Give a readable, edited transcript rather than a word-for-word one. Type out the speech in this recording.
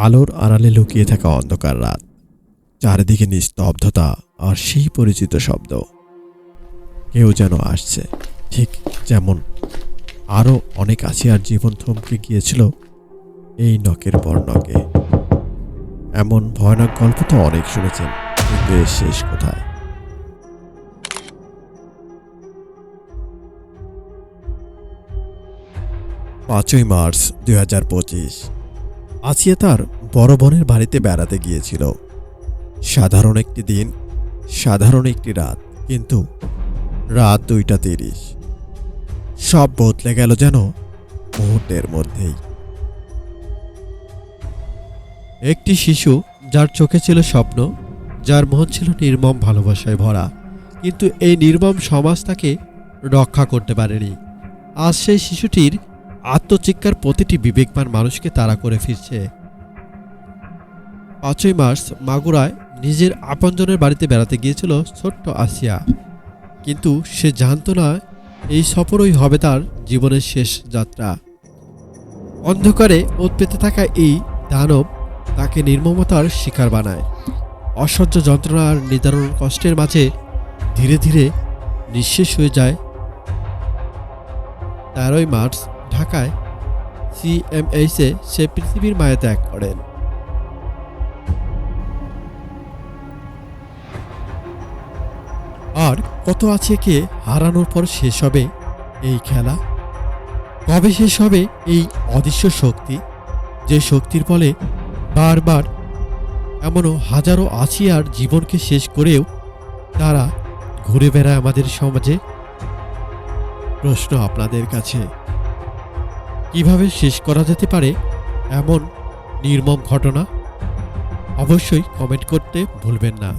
আলোর আড়ালে লুকিয়ে থাকা অন্ধকার রাত, চারিদিকে নিস্তব্ধতা আর সেই পরিচিত শব্দ। কেউ যেন আসছে, ঠিক যেমন আরও অনেক আসিয়ার জীবন থমকে গিয়েছিল এই নখের পর নখে। এমন ভয়ানক গল্প তো অনেক শুনেছেন, কিন্তু এর শেষ কোথায়? 5ই মার্চ 2025। আসিয়া তার বড় বোনের বাড়িতে বেড়াতে গিয়েছিল। সাধারণ একটি দিন, সাধারণ একটি রাত, কিন্তু রাত 2:30। সব বদলে গেল যেন মুহূর্তের মধ্যেই। একটি শিশু যার চোখে ছিল স্বপ্ন, যার মন ছিল নির্মম ভালোবাসায় ভরা, কিন্তু এই নির্মম সমাজ তাকে রক্ষা করতে পারেনি। আজ সেই শিশুটির আত্মচিৎকার প্রতিটি বিবেকবান মানুষকে তাড়া করে ফিরছে। 5ই মার্চ মাগুরায় নিজের আপনজনের বাড়িতে বেড়াতে গিয়েছিল ছোট্ট আসিয়া, কিন্তু সে জানত না এই সফরই হবে তার জীবনের শেষ যাত্রা। অন্ধকারে ওত পেতে থাকা এই দানব তাকে নির্মমতার শিকার বানায়। অসহ্য যন্ত্রণা আর নিদারুণ কষ্টের মাঝে ধীরে ধীরে নিঃশেষ হয়ে যায়। 13ই মার্চ ঢাকায় সিএমএইচে সে পৃথিবীর মায়া ত্যাগ করেন। আর কত আছে কে হারানোর পর শেষ হবে এই খেলা? কবে শেষ হবে এই অদৃশ্য শক্তি, যে শক্তির বলে বারবার এমনও হাজারো আসিয়ার জীবনকে শেষ করেও তারা ঘুরে বেড়ায় আমাদের সমাজে? প্রশ্ন আপনাদের কাছে, কিভাবে শেষ করা যেতে পারে এমন নির্মম ঘটনা? অবশ্যই কমেন্ট করতে ভুলবেন না।